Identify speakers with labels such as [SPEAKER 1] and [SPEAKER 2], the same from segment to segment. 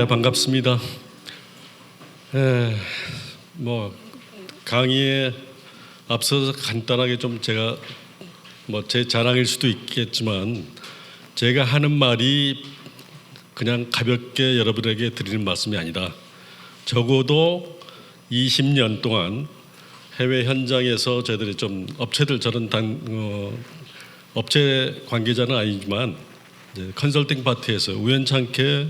[SPEAKER 1] 네, 반갑습니다. 뭐 강의에 앞서서 간단하게 좀 제가 제 자랑일 수도 있겠지만 제가 하는 말이 그냥 가볍게 여러분에게 드리는 말씀이 아니다. 적어도 20년 동안 해외 현장에서 저희들이 좀 업체들 저는 업체 관계자는 아니지만 이제 컨설팅 파트에서 우연찮게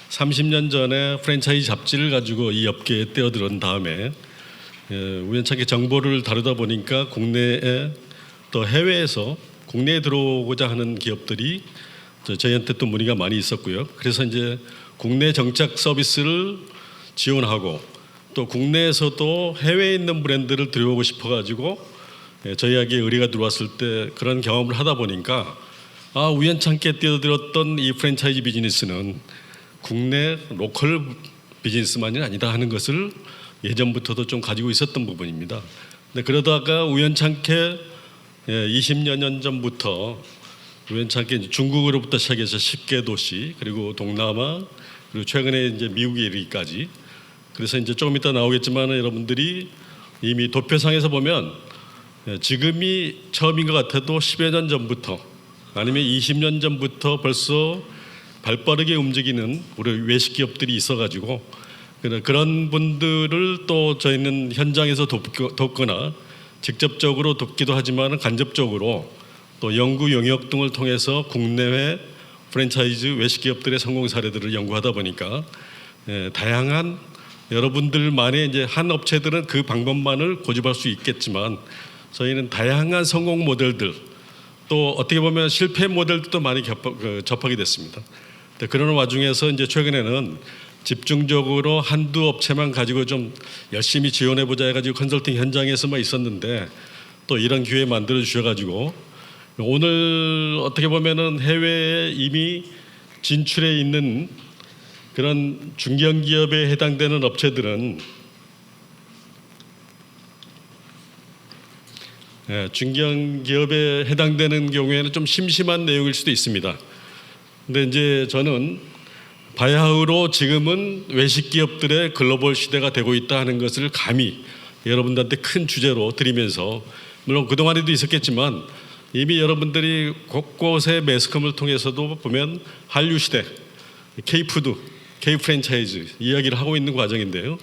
[SPEAKER 1] 30년 전에 프랜차이즈 잡지를 가지고 이 업계에 뛰어들은 다음에 우연찮게 정보를 다루다 보니까 국내에 또 해외에서 국내에 들어오고자 하는 기업들이 저희한테 또 문의가 많이 있었고요. 그래서 이제 국내 정착 서비스를 지원하고 또 국내에서도 해외에 있는 브랜드를 들여오고 싶어가지고 저희에게 의뢰가 들어왔을 때 그런 경험을 하다 보니까 우연찮게 뛰어들었던 이 프랜차이즈 비즈니스는 국내 로컬 비즈니스만이 아니다 하는 것을 예전부터도 좀 가지고 있었던 부분입니다. 근데 그러다가 우연찮게 20여 년 전부터 우연찮게 중국으로부터 시작해서 10개 도시 그리고 동남아 그리고 최근에 이제 미국에 이르기까지 그래서 이제 조금 이따 나오겠지만 여러분들이 이미 도표상에서 보면 지금이 처음인 것 같아도 10여 년 전부터 아니면 20년 전부터 벌써 발빠르게 움직이는 우리 외식 기업들이 있어가지고 그런 분들을 또 저희는 현장에서 돕거나 직접적으로 돕기도 하지만 간접적으로 또 연구 영역 등을 통해서 국내외 프랜차이즈 외식 기업들의 성공 사례들을 연구하다 보니까 다양한 여러분들만의 이제 한 업체들은 그 방법만을 고집할 수 있겠지만 저희는 다양한 성공 모델들 또 어떻게 보면 실패 모델도 많이 접하게 됐습니다. 그런 와중에서 이제 최근에는 집중적으로 한두 업체만 가지고 좀 열심히 지원해보자 해가지고 컨설팅 현장에서만 있었는데 또 이런 기회 만들어 주셔가지고 오늘 어떻게 보면은 해외에 이미 진출해 있는 그런 중견기업에 해당되는 업체들은 중견기업에 해당되는 경우에는 좀 심심한 내용일 수도 있습니다. 근데 이제 저는 바야흐로 지금은 외식 기업들의 글로벌 시대가 되고 있다 하는 것을 감히 여러분들한테 큰 주제로 드리면서 물론 그동안에도 있었겠지만 이미 여러분들이 곳곳의 매스컴을 통해서도 보면 한류 시대, K푸드, K프랜차이즈 이야기를 하고 있는 과정인데요.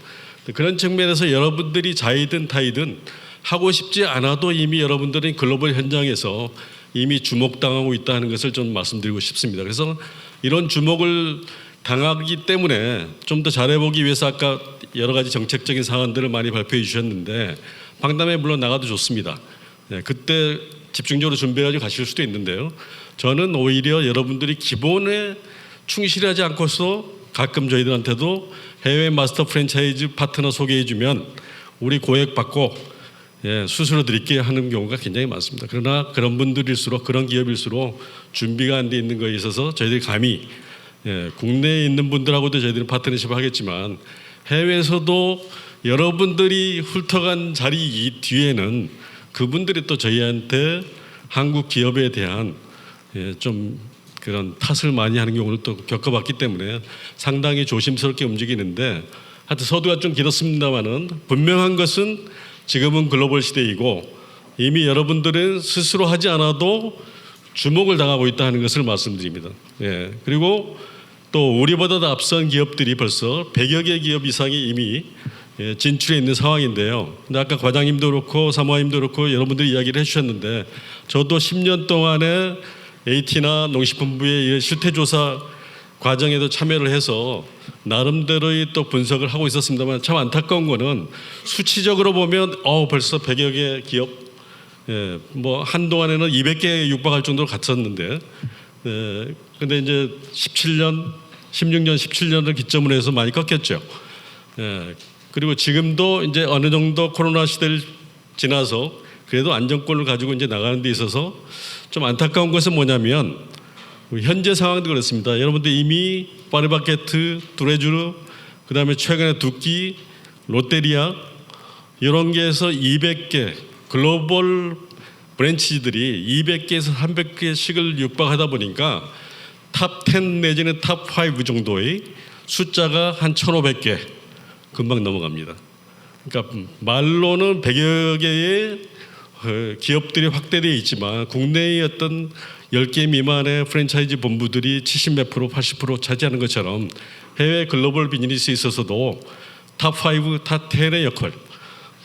[SPEAKER 1] 그런 측면에서 여러분들이 자이든 타이든 하고 싶지 않아도 이미 여러분들이 글로벌 현장에서 이미 주목당하고 있다는 것을 좀 말씀드리고 싶습니다. 그래서 이런 주목을 당하기 때문에 좀 더 잘해보기 위해서 아까 여러 가지 정책적인 사안들을 많이 발표해 주셨는데 방담회 물론 나가도 좋습니다. 그때 집중적으로 준비해가지고 가실 수도 있는데요. 저는 오히려 여러분들이 기본에 충실하지 않고서 가끔 저희들한테도 해외 마스터 프랜차이즈 파트너 소개해 주면 우리 고액 받고 수수료 드릴게 하는 경우가 굉장히 많습니다. 그러나 그런 분들일수록 그런 기업일수록 준비가 안 돼 있는 거에 있어서 저희들이 감히 국내에 있는 분들하고도 저희들이 파트너십을 하겠지만 해외에서도 여러분들이 훑어간 자리 뒤에는 그분들이 또 저희한테 한국 기업에 대한 좀 그런 탓을 많이 하는 경우를 또 겪어봤기 때문에 상당히 조심스럽게 움직이는데 하여튼 서두가 좀 길었습니다만은 분명한 것은 지금은 글로벌 시대이고 이미 여러분들은 스스로 하지 않아도 주목을 당하고 있다는 것을 말씀드립니다. 그리고 또 우리보다도 앞선 기업들이 벌써 100여 개 기업 이상이 이미 진출해 있는 상황인데요. 근데 아까 과장님도 그렇고 사무관님도 그렇고 여러분들이 이야기를 해주셨는데 저도 10년 동안에 AT나 농식품부의 실태조사 과정에도 참여를 해서 나름대로의 또 분석을 하고 있었습니다만 참 안타까운 거는 수치적으로 보면 벌써 100여 개 기업 뭐 한동안에는 200개 육박할 정도로 갔었는데 근데 이제 16년, 17년을 기점으로 해서 많이 꺾였죠. 그리고 지금도 이제 어느 정도 코로나 시대를 지나서 그래도 안정권을 가지고 이제 나가는 데 있어서 좀 안타까운 것은 뭐냐면 현재 상황도 그렇습니다. 여러분들 이미 파리바게트, 두레쥬르, 그 다음에 최근에 두끼, 롯데리아 이런 게에서 200개 글로벌 브랜치들이 200개에서 300개씩을 육박하다 보니까 탑 10 내지는 탑 5 정도의 숫자가 한 1,500개 금방 넘어갑니다. 그러니까 말로는 100여 개의 기업들이 확대되어 있지만 국내의 어떤 10개 미만의 프랜차이즈 본부들이 70몇 프로, 80% 차지하는 것처럼 해외 글로벌 비즈니스에 있어서도 탑5, 탑10의 역할,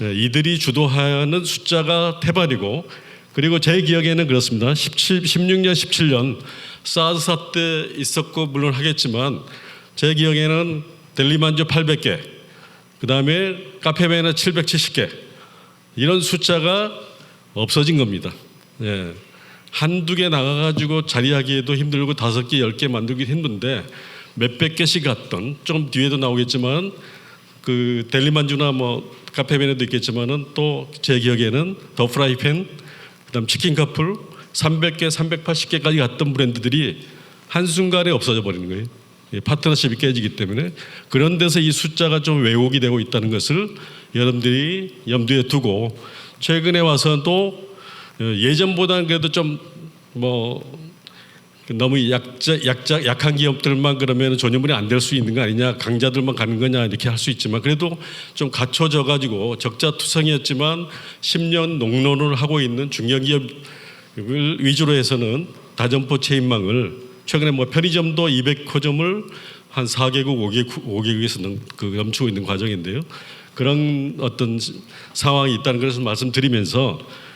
[SPEAKER 1] 이들이 주도하는 숫자가 태반이고, 그리고 제 기억에는 그렇습니다. 16년, 17년 사드사 때 있었고 물론 하겠지만 제 기억에는 델리만주 800개, 그 다음에 카페베네 770개, 이런 숫자가 없어진 겁니다. 예. 한두 개 나가가지고 자리하기에도 힘들고 5개, 10개 만들기도 힘든데 몇백 개씩 갔던, 좀 뒤에도 나오겠지만 그 델리만주나 뭐 카페베네도 있겠지만은 또 제 기억에는 더 프라이팬, 그다음 치킨 카풀 300개, 380개까지 갔던 브랜드들이 한순간에 없어져 버리는 거예요. 파트너십이 깨지기 때문에. 그런 데서 이 숫자가 좀 왜곡이 되고 있다는 것을 여러분들이 염두에 두고, 최근에 와서도 예전보다는 그래도 좀 뭐 너무 약한 기업들만 그러면 전유물이 안 될 수 있는 거 아니냐, 강자들만 가는 거냐 이렇게 할 수 있지만, 그래도 좀 갖춰져 가지고 적자투성이었지만 10년 농론을 하고 있는 중견기업을 위주로 해서는 다점포 체인망을, 최근에 뭐 편의점도 200호점을 한 4개국, 5개국에서 넘치고 있는 과정인데요. 그런 어떤 상황이 있다는 것을 말씀드리면서,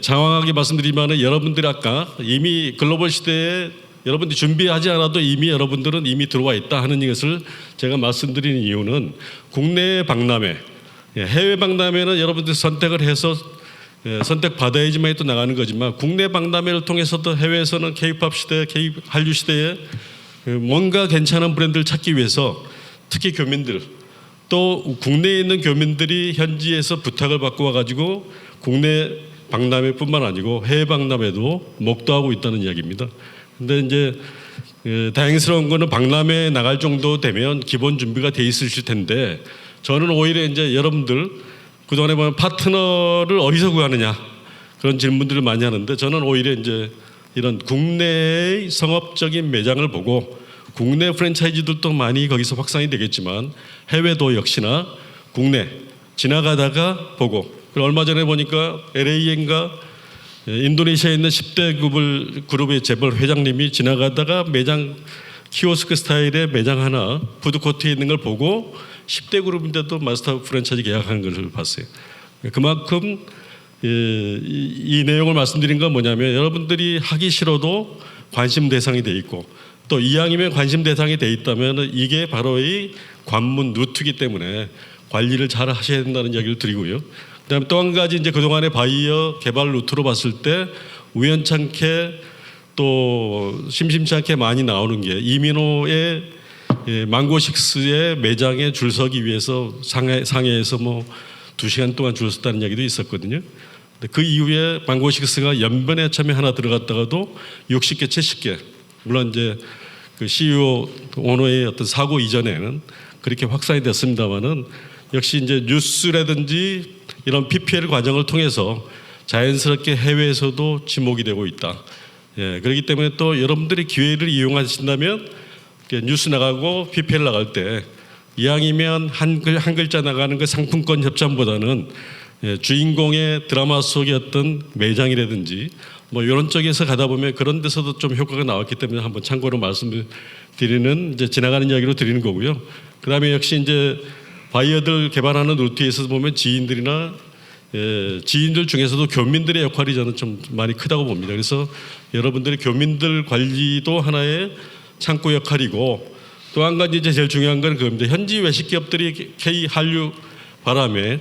[SPEAKER 1] 장황하게 말씀드리면 여러분들이 아까 이미 글로벌 시대에 여러분들이 준비하지 않아도 이미 여러분들은 이미 들어와 있다 하는 것을 제가 말씀드리는 이유는, 국내 박람회, 해외 박람회는 여러분들이 선택을 해서 선택 받아야지만 또 나가는 거지만, 국내 박람회를 통해서도 해외에서는 K-팝 시대, 한류 시대에 뭔가 괜찮은 브랜드를 찾기 위해서 특히 교민들, 또 국내에 있는 교민들이 현지에서 부탁을 받고 와가지고 국내 박람회뿐만 아니고 해외 박람회도 목도하고 있다는 이야기입니다. 근데 이제 다행스러운 거는 박람회에 나갈 정도 되면 기본 준비가 돼 있으실 텐데, 저는 오히려 이제 여러분들 그동안에 보면 파트너를 어디서 구하느냐 그런 질문들을 많이 하는데, 저는 오히려 이제 이런 국내의 성업적인 매장을 보고, 국내 프랜차이즈들도 많이 거기서 확산이 되겠지만 해외도 역시나 국내 지나가다가 보고, 얼마 전에 보니까 LA인가 인도네시아에 있는 10대 그룹의 재벌 회장님이 지나가다가 매장, 키오스크 스타일의 매장 하나 푸드코트에 있는 걸 보고 10대 그룹인데도 마스터 프랜차이즈 계약하는 것을 봤어요. 그만큼 이 내용을 말씀드린 건 뭐냐면, 여러분들이 하기 싫어도 관심 대상이 돼 있고, 또 이왕이면 관심 대상이 돼 있다면 이게 바로 이 관문 루트이기 때문에 관리를 잘 하셔야 된다는 이야기를 드리고요. 그다음에 또 한 가지, 이제 그동안의 바이어 개발 루트로 봤을 때 우연찮게 또 심심치 않게 많이 나오는 게, 이민호의 망고식스의 매장에 줄 서기 위해서 상해에서 뭐 2시간 동안 줄 섰다는 이야기도 있었거든요. 그 이후에 망고식스가 연변에 처음에 하나 들어갔다가도 60개, 70개, 물론 이제 그 CEO 오너의 어떤 사고 이전에는 그렇게 확산이 됐습니다만은, 역시 이제 뉴스라든지 이런 PPL 과정을 통해서 자연스럽게 해외에서도 지목이 되고 있다. 그렇기 때문에 또 여러분들이 기회를 이용하신다면 뉴스 나가고 PPL 나갈 때 이왕이면 한 글자 나가는 그 상품권 협찬보다는 주인공의 드라마 속의 어떤 매장이라든지 뭐 이런 쪽에서 가다 보면 그런 데서도 좀 효과가 나왔기 때문에 한번 참고로 말씀을 드리는, 이제 지나가는 이야기로 드리는 거고요. 그다음에 역시 이제 바이어들 개발하는 루트에 있어서 보면 지인들이나 지인들 중에서도 교민들의 역할이 저는 좀 많이 크다고 봅니다. 그래서 여러분들이 교민들 관리도 하나의 창구 역할이고, 또 한 가지 이제 제일 중요한 건 그겁니다. 현지 외식 기업들이 K 한류 바람에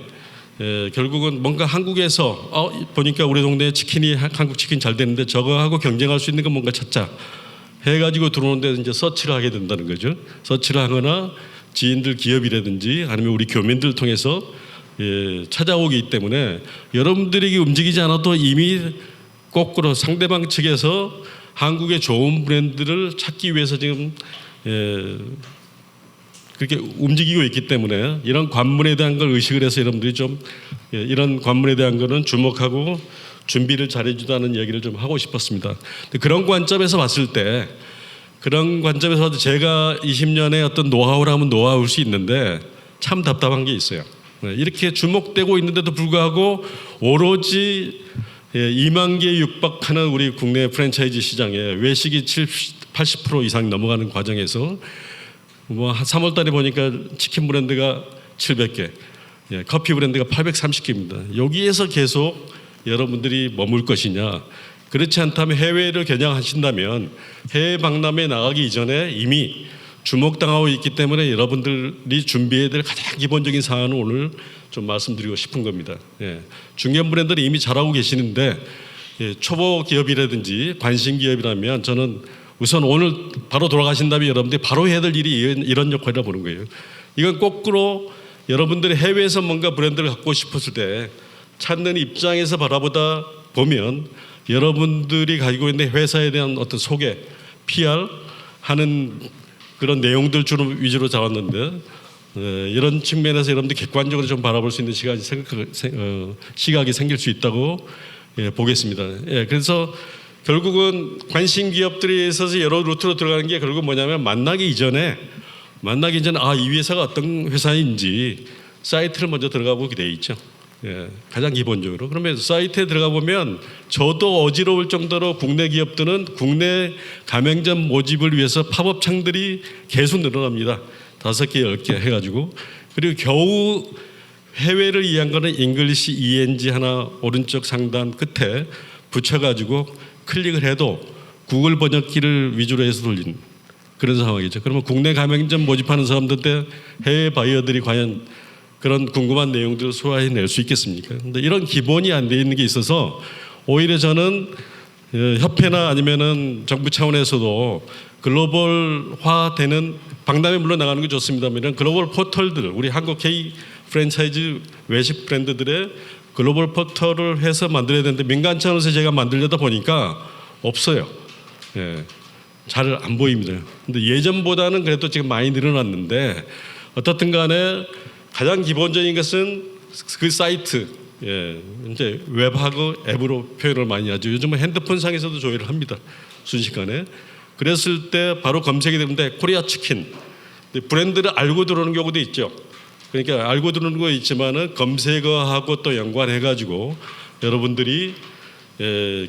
[SPEAKER 1] 결국은 뭔가 한국에서 보니까 우리 동네에 치킨이 한국 치킨 잘 되는데 저거하고 경쟁할 수 있는 건 뭔가 찾자 해가지고 들어오는데 이제 서치를 하게 된다는 거죠. 서치를 하거나 지인들 기업이라든지 아니면 우리 교민들 통해서 찾아오기 때문에, 여러분들이 움직이지 않아도 이미 거꾸로 상대방 측에서 한국의 좋은 브랜드를 찾기 위해서 지금 그렇게 움직이고 있기 때문에, 이런 관문에 대한 걸 의식을 해서 여러분들이 좀 이런 관문에 대한 거는 주목하고 준비를 잘해주다는 얘기를 좀 하고 싶었습니다. 그런 관점에서 봤을 때 그런 관점에서 제가 20년의 어떤 노하우라면 노하우일 수 있는데 참 답답한 게 있어요. 이렇게 주목되고 있는데도 불구하고 오로지 2만 개 육박하는 우리 국내 프랜차이즈 시장에 외식이 80% 이상 넘어가는 과정에서 뭐 3월 달에 보니까 치킨 브랜드가 700개, 커피 브랜드가 830개입니다. 여기에서 계속 여러분들이 머물 것이냐? 그렇지 않다면 해외를 겨냥하신다면 해외 박람회에 나가기 이전에 이미 주목당하고 있기 때문에 여러분들이 준비해야 될 가장 기본적인 사안을 오늘 좀 말씀드리고 싶은 겁니다. 중견 브랜드는 이미 잘하고 계시는데 초보 기업이라든지 관심 기업이라면 저는 우선 오늘 바로 돌아가신 다음에 여러분들이 바로 해야 될 일이 이런 역할이라 보는 거예요. 이건 거꾸로 여러분들이 해외에서 뭔가 브랜드를 갖고 싶었을 때 찾는 입장에서 바라보다 보면 여러분들이 가지고 있는 회사에 대한 어떤 소개, PR 하는 그런 내용들 주로 위주로 잡았는데 이런 측면에서 여러분들 객관적으로 좀 바라볼 수 있는 시각이 생길 수 있다고 보겠습니다. 그래서 결국은 관심 기업들에 있어서 여러 루트로 들어가는 게 결국 뭐냐면 만나기 이전에 이 회사가 어떤 회사인지 사이트를 먼저 들어가 보게 돼 있죠. 가장 기본적으로. 그러면 사이트에 들어가 보면 저도 어지러울 정도로 국내 기업들은 국내 가맹점 모집을 위해서 팝업 창들이 계속 늘어납니다. 5개, 10개 해가지고. 그리고 겨우 해외를 이해한 거는 잉글리시 ENG 하나 오른쪽 상단 끝에 붙여가지고 클릭을 해도 구글 번역기를 위주로 해서 돌리는 그런 상황이죠. 그러면 국내 가맹점 모집하는 사람들한테 해외 바이어들이 과연 그런 궁금한 내용들을 소화해낼 수 있겠습니까? 근데 이런 기본이 안 돼 있는 게 있어서 오히려 저는 협회나 아니면은 정부 차원에서도 글로벌화되는 박람회 물론 나가는 게 좋습니다만 이런 글로벌 포털들 우리 한국 K 프랜차이즈 외식 브랜드들의 글로벌 포털을 해서 만들어야 되는데 민간 차원에서 제가 만들려다 보니까 없어요. 잘 안 보입니다. 근데 예전보다는 그래도 지금 많이 늘어났는데 어떻든 간에 가장 기본적인 것은 그 사이트, 이제 웹하고 앱으로 표현을 많이 하죠. 요즘은 핸드폰 상에서도 조회를 합니다. 순식간에. 그랬을 때 바로 검색이 되는데 코리아 치킨 브랜드를 알고 들어오는 경우도 있죠. 그러니까 알고 들어오는 거 있지만은 검색어하고 또 연관해가지고 여러분들이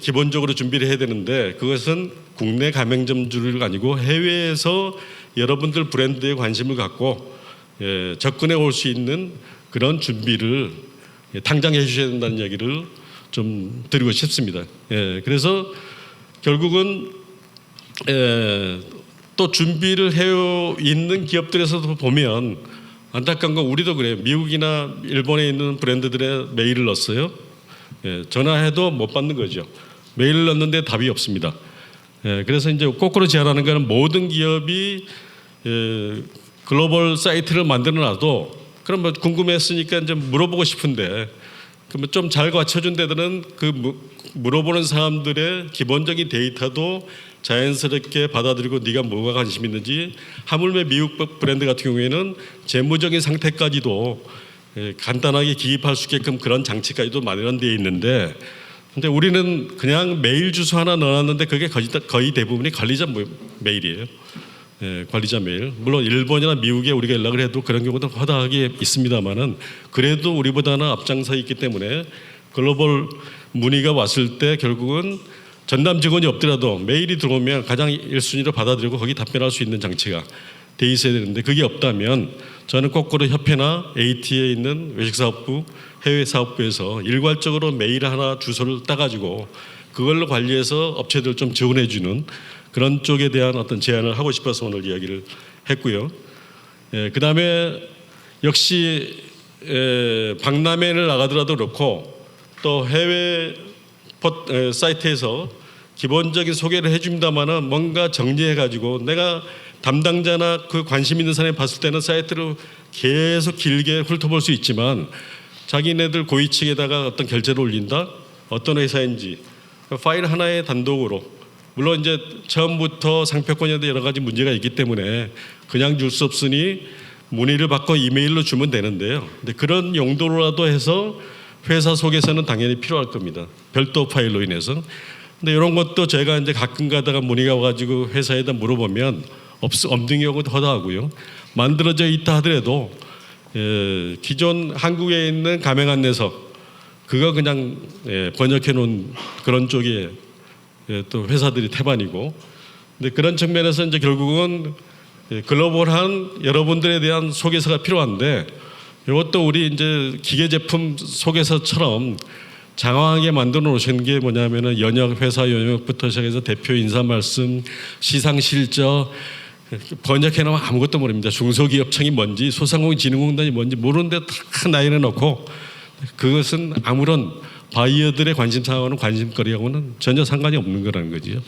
[SPEAKER 1] 기본적으로 준비를 해야 되는데 그것은 국내 가맹점주를 아니고 해외에서 여러분들 브랜드에 관심을 갖고 접근해 올 수 있는 그런 준비를 당장 해주셔야 된다는 얘기를 좀 드리고 싶습니다. 그래서 결국은 또 준비를 해 있는 기업들에서도 보면 안타까운 건 우리도 그래요. 미국이나 일본에 있는 브랜드들의 메일을 넣었어요. 전화해도 못 받는 거죠. 메일을 넣었는데 답이 없습니다. 그래서 이제 거꾸로 제안하는 거는 모든 기업이 글로벌 사이트를 만들어놔도 그럼 뭐 궁금했으니까 이제 물어보고 싶은데 그러면 좀 잘 갖춰준 데들은 그 물어보는 사람들의 기본적인 데이터도 자연스럽게 받아들이고 네가 뭐가 관심 있는지 하물며 미국 브랜드 같은 경우에는 재무적인 상태까지도 간단하게 기입할 수 있게끔 그런 장치까지도 마련되어 있는데 근데 우리는 그냥 메일 주소 하나 넣어놨는데 그게 거의 대부분이 관리자 메일이에요. 관리자 메일. 물론 일본이나 미국에 우리가 연락을 해도 그런 경우도 허다하게 있습니다만은 그래도 우리보다는 앞장서 있기 때문에 글로벌 문의가 왔을 때 결국은 전담 직원이 없더라도 메일이 들어오면 가장 1순위로 받아들이고 거기 답변할 수 있는 장치가 돼 있어야 되는데 그게 없다면 저는 거꾸로 협회나 AT에 있는 외식사업부, 해외사업부에서 일괄적으로 메일 하나 주소를 따가지고 그걸로 관리해서 업체들 좀 지원해 주는 그런 쪽에 대한 어떤 제안을 하고 싶어서 오늘 이야기를 했고요. 그 다음에 역시 박람회를 나가더라도 그렇고 또 해외 사이트에서 기본적인 소개를 해줍니다만은 뭔가 정리해가지고 내가 담당자나 그 관심 있는 사람이 봤을 때는 사이트를 계속 길게 훑어볼 수 있지만 자기네들 고위층에다가 어떤 결제를 올린다, 어떤 회사인지 파일 하나에 단독으로 물론 이제 처음부터 상표권에도 여러 가지 문제가 있기 때문에 그냥 줄 수 없으니 문의를 받고 이메일로 주면 되는데요. 근데 그런 용도로라도 해서 회사 속에서는 당연히 필요할 겁니다. 별도 파일로 인해서. 근데 이런 것도 제가 이제 가끔 가다가 문의가 와가지고 회사에다 물어보면 없는 경우도 허다하고요. 만들어져 있다 하더라도 기존 한국에 있는 가맹 안내서 그거 그냥 번역해 놓은 그런 쪽에 또 회사들이 태반이고, 근데 그런 측면에서 이제 결국은 글로벌한 여러분들에 대한 소개서가 필요한데, 이것도 우리 이제 기계 제품 소개서처럼 장황하게 만들어 놓으신 게 뭐냐면은 연역 회사 연역부터 시작해서 대표 인사 말씀, 시상 실적 번역해 놓으면 아무것도 모릅니다. 중소기업청이 뭔지 소상공인진흥공단이 뭔지 모르는데 다 나열해 놓고, 그것은 아무런 바이어들의 관심사하고는 관심거리하고는 전혀 상관이 없는 거라는 거죠.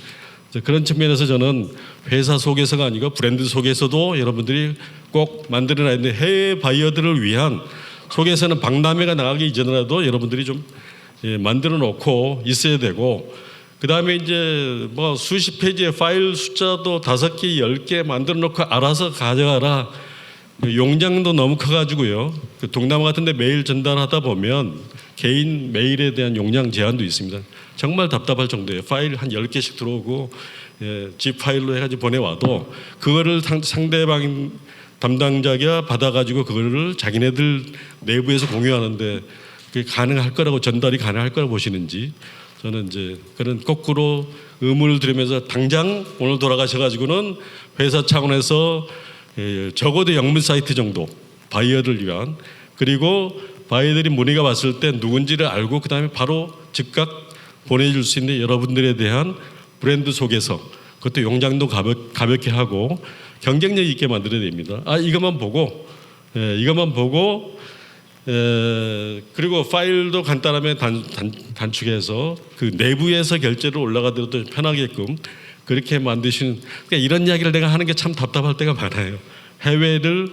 [SPEAKER 1] 그런 측면에서 저는 회사 소개서가 아니고 브랜드 소개서도 여러분들이 꼭 만들어놔야 되는데, 해외 바이어들을 위한 소개서는 박람회가 나가기 이전이라도 여러분들이 좀 만들어 놓고 있어야 되고, 그 다음에 이제 뭐 수십 페이지의 파일 숫자도 5개, 10개 만들어 놓고 알아서 가져가라. 용량도 너무 커가지고요. 그 동남아 같은데 메일 전달하다 보면 개인 메일에 대한 용량 제한도 있습니다. 정말 답답할 정도예요. 파일 한 10개씩 들어오고 zip 파일로 해가지고 보내와도 그거를 상대방 담당자가 받아가지고 그거를 자기네들 내부에서 공유하는데 그게 가능할 거라고, 전달이 가능할 거라고 보시는지, 저는 이제 그런 거꾸로 의문을 들으면서 당장 오늘 돌아가셔가지고는 회사 차원에서 적어도 영문 사이트 정도 바이어를 위한, 그리고 바이어들이 문의가 왔을 때 누군지를 알고 그 다음에 바로 즉각 보내줄 수 있는 여러분들에 대한 브랜드 소개서, 그것도 용량도 가볍게 하고 경쟁력 있게 만들어야 됩니다. 이것만 보고 그리고 파일도 간단하게 단축해서 그 내부에서 결제를 올라가더라도 편하게끔 그렇게 만드시는, 그러니까 이런 이야기를 내가 하는 게 참 답답할 때가 많아요. 해외를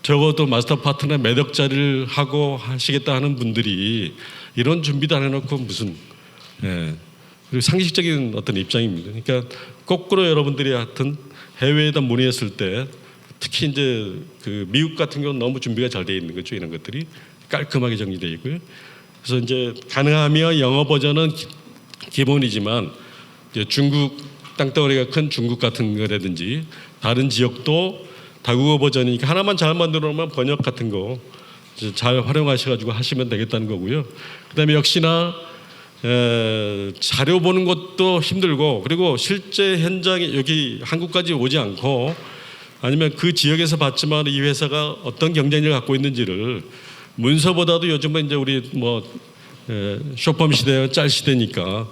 [SPEAKER 1] 적어도 마스터 파트너 몇 억짜리를 하고 하시겠다 하는 분들이 이런 준비도 안 해놓고 무슨 그리고 상식적인 어떤 입장입니다. 그러니까 거꾸로 여러분들이 하여튼 해외에다 문의했을 때 특히 이제 그 미국 같은 경우는 너무 준비가 잘 되어 있는 거죠. 이런 것들이 깔끔하게 정리되어 있고요. 그래서 이제 가능하면 영어 버전은 기본이지만 이제 중국 땅덩어리가 큰 중국 같은 거라든지 다른 지역도 다국어 버전이니까 하나만 잘 만들어 놓으면 번역 같은 거 잘 활용하셔가지고 하시면 되겠다는 거고요. 그다음에 역시나 자료 보는 것도 힘들고, 그리고 실제 현장에 여기 한국까지 오지 않고 아니면 그 지역에서 봤지만 이 회사가 어떤 경쟁력을 갖고 있는지를 문서보다도 요즘은 이제 우리 뭐 숏폼 시대와 짤 시대니까.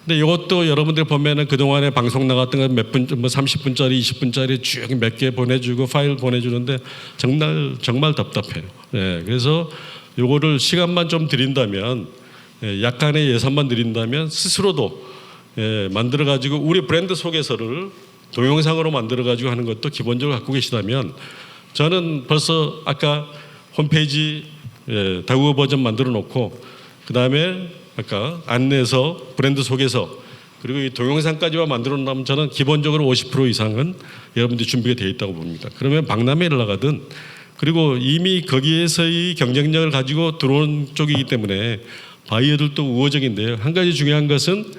[SPEAKER 1] 근데 이것도 여러분들 보면은 그동안에 방송 나갔던 거 몇 분, 뭐 30분짜리, 20분짜리 쭉 몇 개 보내주고 파일 보내주는데 정말 답답해요. 그래서 요거를 시간만 좀 드린다면, 약간의 예산만 드린다면 스스로도 만들어 가지고 우리 브랜드 소개서를 동영상으로 만들어 가지고 하는 것도 기본적으로 갖고 계시다면, 저는 벌써 아까 홈페이지 다국어 버전 만들어 놓고 그 다음에 아까 안내서, 브랜드 소개서, 그리고 이 동영상까지만 만들어 놓으면 저는 기본적으로 50% 이상은 여러분들이 준비가 되어 있다고 봅니다. 그러면 박람회를 나가든, 그리고 이미 거기에서의 경쟁력을 가지고 들어온 쪽이기 때문에 바이어들도 우호적인데요. 한 가지 중요한 것은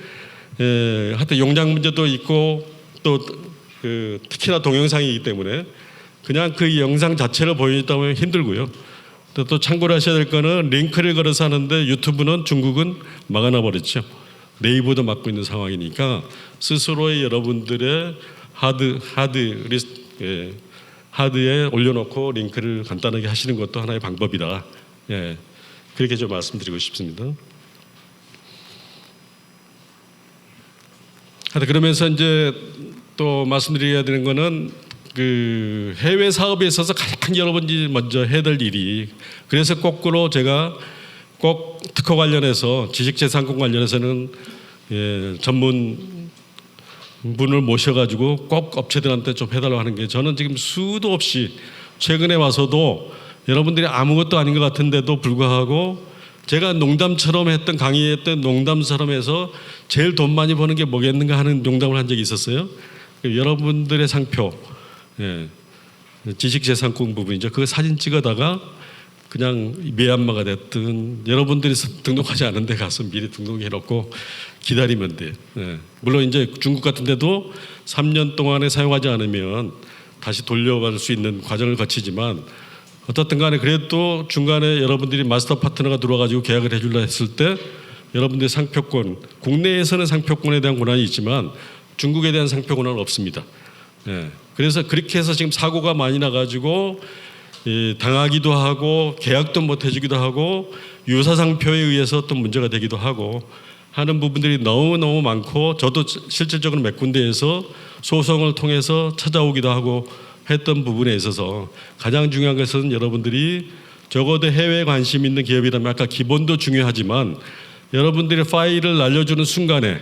[SPEAKER 1] 하여튼 용량 문제도 있고 또 특히나 동영상이기 때문에 그냥 그 영상 자체를 보여줬다 보면 힘들고요. 또 참고로 하셔야 될 거는 링크를 걸어서 하는데 유튜브는 중국은 막아놔 버렸죠. 네이버도 막고 있는 상황이니까 스스로의 여러분들의 하드에 올려놓고 링크를 간단하게 하시는 것도 하나의 방법이다. 그렇게 좀 말씀드리고 싶습니다. 하여튼 그러면서 이제 또 말씀드려야 되는 거는 그 해외 사업에 있어서 가장 여러분이 먼저 해야 될 일이, 그래서 거꾸로 제가 꼭 특허 관련해서 지식재산권 관련해서는 전문 분을 모셔가지고 꼭 업체들한테 좀 해달라고 하는 게, 저는 지금 수도 없이 최근에 와서도 여러분들이 아무것도 아닌 것 같은데도 불구하고 제가 농담처럼 했던, 강의했던 농담처럼 해서 제일 돈 많이 버는 게 뭐겠는가 하는 농담을 한 적이 있었어요. 여러분들의 상표, 지식재산권 부분이죠. 그거 사진 찍어다가 그냥 미얀마가 됐든 여러분들이 등록하지 않은 데 가서 미리 등록해놓고 기다리면 돼요. 예. 물론 이제 중국 같은 데도 3년 동안에 사용하지 않으면 다시 돌려받을 수 있는 과정을 거치지만 어떻든 간에 그래도 중간에 여러분들이 마스터 파트너가 들어와가지고 계약을 해줄라 했을 때 여러분들의 상표권, 국내에서는 상표권에 대한 권한이 있지만 중국에 대한 상표 권한은 없습니다. 예. 그래서 그렇게 해서 지금 사고가 많이 나가지고 당하기도 하고 계약도 못 해주기도 하고 유사상표에 의해서 또 문제가 되기도 하고 하는 부분들이 너무너무 많고 저도 실질적으로 몇 군데에서 소송을 통해서 찾아오기도 하고 했던 부분에 있어서 가장 중요한 것은 여러분들이 적어도 해외에 관심 있는 기업이라면 아까 기본도 중요하지만 여러분들이 파일을 날려주는 순간에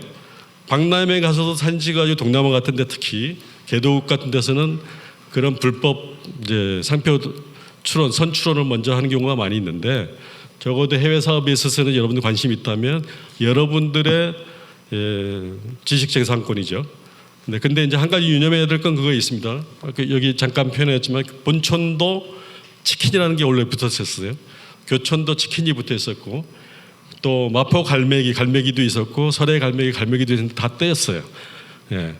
[SPEAKER 1] 박람회 가서도 사진 찍어가지고 동남아 같은 데 특히 개도국 같은 데서는 그런 불법 이제 상표 출원, 선출원을 먼저 하는 경우가 많이 있는데 적어도 해외 사업에 있어서는 여러분들 관심이 있다면 여러분들의 지식재산권이죠. 네, 근데 이제 한 가지 유념해야 될 건 그거 있습니다. 여기 잠깐 표현했지만 본촌도 치킨이라는 게 원래 붙었었어요. 교촌도 치킨이 붙어 있었고 또 마포 갈매기도 있었고 설해 갈매기도 있었는데 다 떼었어요. 예.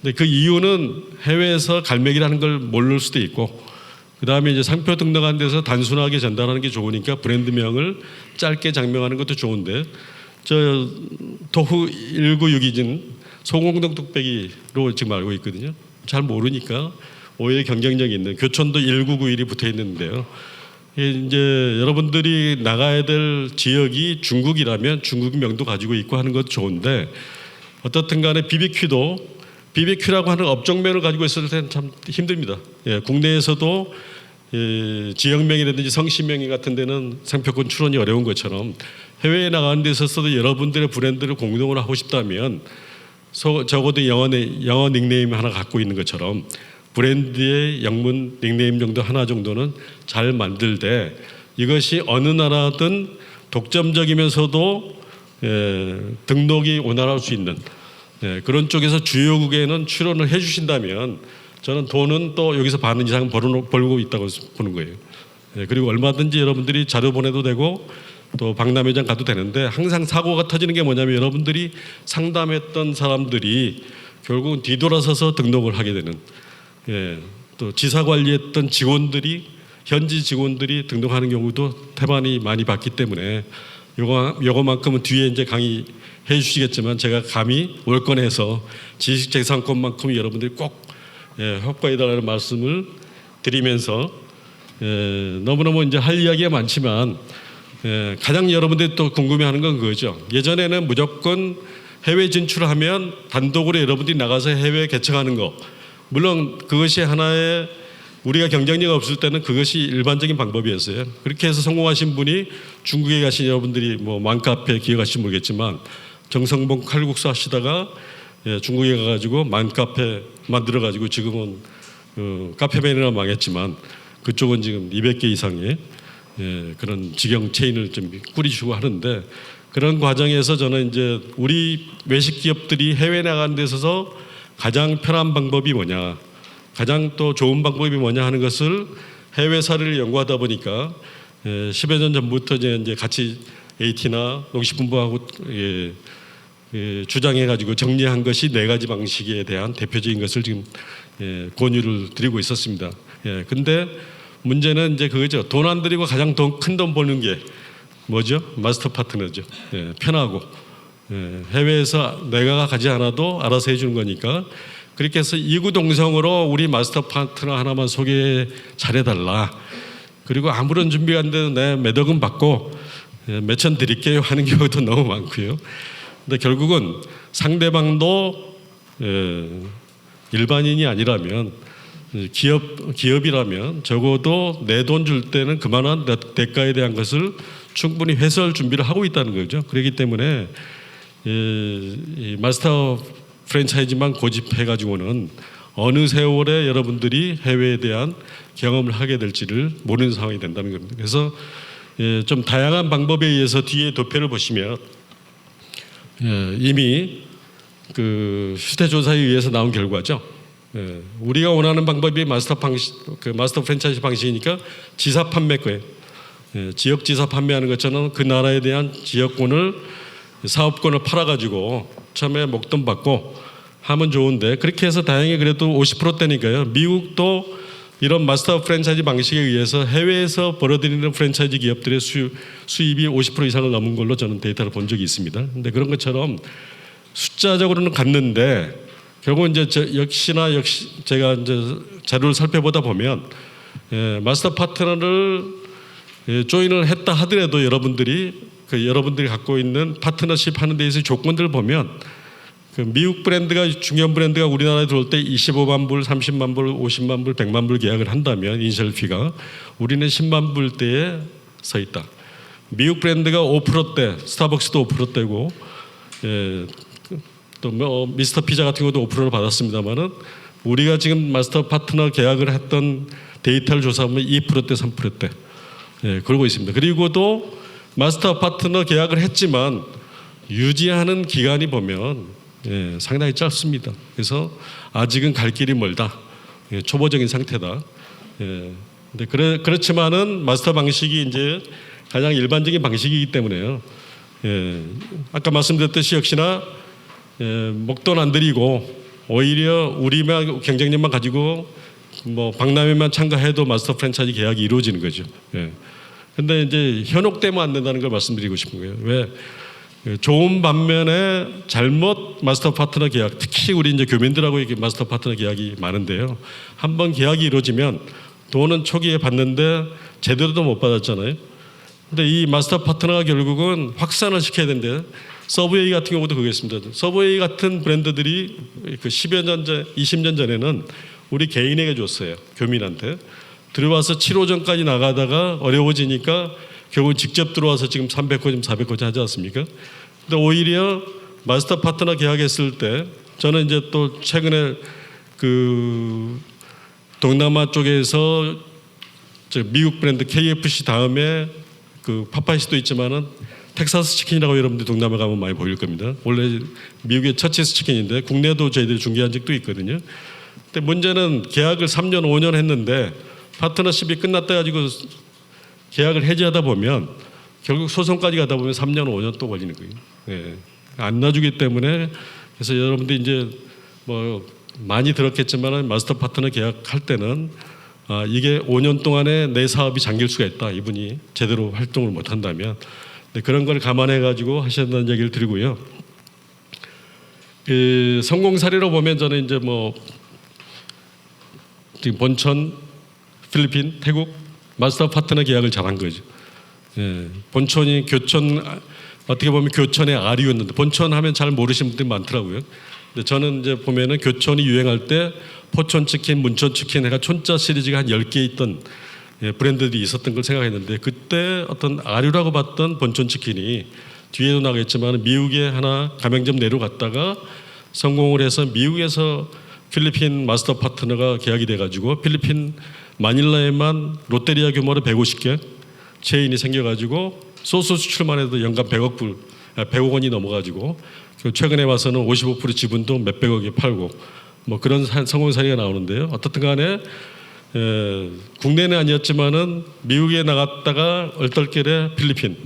[SPEAKER 1] 근데 그 이유는 해외에서 갈매기라는 걸 모를 수도 있고 그 다음에 이제 상표 등록한 데서 단순하게 전달하는 게 좋으니까 브랜드명을 짧게 장명하는 것도 좋은데 저 도후 196이진 소공동 뚝배기로 지금 알고 있거든요. 잘 모르니까 오히려 경쟁력이 있는 교촌도 1991이 붙어 있는데요. 이제 여러분들이 나가야 될 지역이 중국이라면 중국 명도 가지고 있고 하는 것도 좋은데 어떻든 간에 BBQ라고 하는 업종명을 가지고 있을 때는 참 힘듭니다. 예, 국내에서도 지역명이라든지 성씨명 같은 데는 상표권 출원이 어려운 것처럼 해외에 나가는 데 있어서도 여러분들의 브랜드를 공동으로 하고 싶다면 적어도 영어 닉네임 하나 갖고 있는 것처럼 브랜드의 영문 닉네임 정도 하나 정도는 잘 만들되 이것이 어느 나라든 독점적이면서도 등록이 원활할 수 있는 그런 쪽에서 주요국에는 출원을 해주신다면 저는 돈은 또 여기서 반 이상 벌고 있다고 보는 거예요. 그리고 얼마든지 여러분들이 자료 보내도 되고 또 박람회장 가도 되는데 항상 사고가 터지는 게 뭐냐면 여러분들이 상담했던 사람들이 결국은 뒤돌아서서 등록을 하게 되는 또 지사 관리했던 현지 직원들이 등록하는 경우도 태반이 많이 봤기 때문에 요거만큼은 뒤에 이제 강의해 주시겠지만 제가 감히 월권에서 지식재산권만큼 여러분들이 꼭 확보해달라는 말씀을 드리면서 너무너무 이제 할 이야기가 많지만 가장 여러분들이 또 궁금해하는 건 그거죠. 예전에는 무조건 해외 진출하면 단독으로 여러분들이 나가서 해외 개척하는 거 물론 그것이 하나의 우리가 경쟁력이 없을 때는 그것이 일반적인 방법이었어요. 그렇게 해서 성공하신 분이 중국에 가신 여러분들이 뭐 맘카페 기억하실지 모르겠지만 정성봉 칼국수 하시다가 중국에 가가지고 맘카페 만들어가지고 지금은 카페맨이나 망했지만 그쪽은 지금 200개 이상의 그런 직영 체인을 좀 꾸리시고 하는데 그런 과정에서 저는 이제 우리 외식 기업들이 해외 나가는 데 있어서 가장 편한 방법이 뭐냐, 가장 또 좋은 방법이 뭐냐 하는 것을 해외 사례를 연구하다 보니까 10여 년 전부터 이제 같이 AT나 농식품부하고 주장해가지고 정리한 것이 4가지 방식에 대한 대표적인 것을 지금 권유를 드리고 있었습니다. 근데 문제는 이제 그거죠. 돈 안 들이고 가장 큰 돈 버는 게 뭐죠? 마스터 파트너죠. 편하고 해외에서 내가 가지 않아도 알아서 해주는 거니까 그렇게 해서 이구동성으로 우리 마스터 파트너 하나만 소개 잘해달라. 그리고 아무런 준비가 안 되는 내 몇 억은 받고 몇천 드릴게요 하는 경우도 너무 많고요. 근데 결국은 상대방도 일반인이 아니라면 기업이라면 적어도 내 돈 줄 때는 그만한 대가에 대한 것을 충분히 회수할 준비를 하고 있다는 거죠. 그렇기 때문에 이 마스터 프랜차이즈만 고집해가지고는 어느 세월에 여러분들이 해외에 대한 경험을 하게 될지를 모르는 상황이 된다는 겁니다. 그래서 좀 다양한 방법에 의해서 뒤에 도표를 보시면 이미 그 실태조사에 의해서 나온 결과죠. 우리가 원하는 방법이 마스터 프랜차이즈 방식이니까 지사 판매 거예요. 지역 지사 판매하는 것처럼 그 나라에 대한 지역권을 사업권을 팔아가지고 처음에 목돈 받고 하면 좋은데 그렇게 해서 다행히 그래도 50%대니까요. 미국도 이런 마스터 프랜차이즈 방식에 의해서 해외에서 벌어들이는 프랜차이즈 기업들의 수입이 50% 이상을 넘은 걸로 저는 데이터를 본 적이 있습니다. 근데 그런 것처럼 숫자적으로는 같는데 결국은 이제 역시 제가 이제 자료를 살펴보다 보면 마스터 파트너를 조인을 했다 하더라도 여러분들이 갖고 있는 파트너십 하는 데 있어서 조건들을 보면 그 미국 브랜드가 중견 브랜드가 우리나라에 들어올 때 25만 불, 30만 불, 50만 불, 100만 불 계약을 한다면 이니셜 피가 우리는 10만 불대에 서 있다. 미국 브랜드가 5%대, 스타벅스도 5%대고 또 뭐 미스터 피자 같은 것도 5%를 받았습니다만은 우리가 지금 마스터 파트너 계약을 했던 데이터를 조사하면 2%대, 3%대 그러고 있습니다. 그리고도 마스터 파트너 계약을 했지만 유지하는 기간이 보면 상당히 짧습니다. 그래서 아직은 갈 길이 멀다. 초보적인 상태다. 근데 그렇지만은 마스터 방식이 이제 가장 일반적인 방식이기 때문에요. 아까 말씀드렸듯이 역시나 목돈 안 들이고 오히려 우리만 경쟁력만 가지고 뭐 박람회만 참가해도 마스터 프랜차이즈 계약이 이루어지는 거죠. 근데 이제 현혹되면 안 된다는 걸 말씀드리고 싶은 거예요. 왜? 좋은 반면에 잘못 마스터 파트너 계약, 특히 우리 이제 교민들하고 이렇게 마스터 파트너 계약이 많은데요. 한번 계약이 이루어지면 돈은 초기에 받는데 제대로도 못 받았잖아요. 근데 이 마스터 파트너가 결국은 확산을 시켜야 되는데 서브웨이 같은 경우도 그거였습니다. 서브웨이 같은 브랜드들이 그 10여 년 전, 20년 전에는 우리 개인에게 줬어요. 교민한테. 들어와서 7호점까지 나가다가 어려워지니까 결국 직접 들어와서 지금 300호점, 400호점 하지 않습니까? 근데 오히려 마스터 파트너 계약했을 때 저는 이제 또 최근에 그 동남아 쪽에서 미국 브랜드 KFC 다음에 그 파파이스도 있지만은 텍사스 치킨이라고 여러분들 동남아 가면 많이 보일 겁니다. 원래 미국의 처치스 치킨인데 국내도 저희들이 중개한 적도 있거든요. 근데 문제는 계약을 3년, 5년 했는데 파트너십이 끝났다 가지고 계약을 해지하다 보면 결국 소송까지 가다 보면 3년, 5년 또 걸리는 거예요. 안 놔주기 때문에 그래서 여러분들이 이제 뭐 많이 들었겠지만 마스터 파트너 계약할 때는 이게 5년 동안에 내 사업이 잠길 수가 있다. 이분이 제대로 활동을 못 한다면 그런 걸 감안해 가지고 하셔야 된다는 얘기를 드리고요. 그 성공 사례로 보면 저는 이제 뭐 지금 본천, 필리핀, 태국 마스터 파트너 계약을 잘한 거죠. 본천이 교천 어떻게 보면 교천의 아리였는데 본천 하면 잘 모르시는 분들이 많더라고요. 근데 저는 이제 보면은 교천이 유행할 때 포천 치킨, 문천 치킨 해가 촌자 시리즈가 한 10개 있던 브랜드들이 있었던 걸 생각했는데 그때 어떤 아류라고 봤던 본천 치킨이 뒤에도 나가겠지만 미국에 하나 가맹점 내려갔다가 성공을 해서 미국에서 필리핀 마스터 파트너가 계약이 돼가지고 필리핀 마닐라에만 롯데리아 규모로 150개 체인이 생겨가지고 소스 수출만 해도 연간 100억 원이 넘어가지고 최근에 와서는 55% 지분도 몇백억에 팔고 뭐 그런 성공 사례가 나오는데요. 어떻든 간에 국내는 아니었지만은 미국에 나갔다가 얼떨결에 필리핀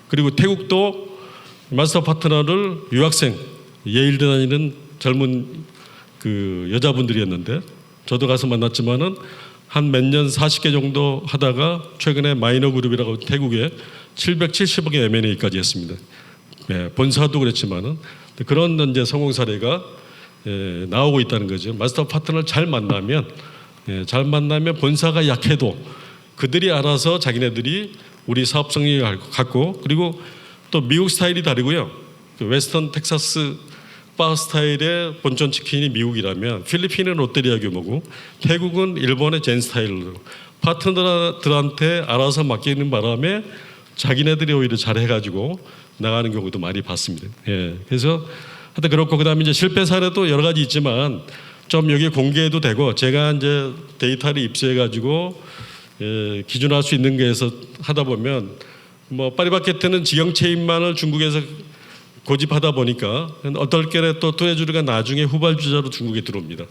[SPEAKER 1] 그리고 태국도 마스터 파트너를 유학생 예일대 다니는 젊은 그 여자분들이었는데 저도 가서 만났지만은 한 몇 년 40개 정도 하다가 최근에 마이너 그룹이라고 태국에 770억의 M&A까지 했습니다. 본사도 그렇지만은 그런 이제 성공 사례가 나오고 있다는 거죠. 마스터 파트너를 잘 만나면 본사가 약해도 그들이 알아서 자기네들이 우리 사업 성향을 갖고 그리고 또 미국 스타일이 다르고요. 그 웨스턴 텍사스 바 스타일의 본천 치킨이 미국이라면 필리핀은 롯데리아 규모고 태국은 일본의 젠 스타일로 파트너들한테 알아서 맡기는 바람에 자기네들이 오히려 잘해가지고 나가는 경우도 많이 봤습니다. 그래서 하여튼 그렇고 그다음에 이제 실패 사례도 여러 가지 있지만 좀 여기 공개해도 되고 제가 이제 데이터를 입수해가지고 기준할 수 있는 거에서 하다 보면 뭐 파리바게뜨는 직영 체인만을 중국에서 고집하다 보니까 어떨결에 또 뚜레쥬르가 나중에 후발주자로 중국에 들어옵니다.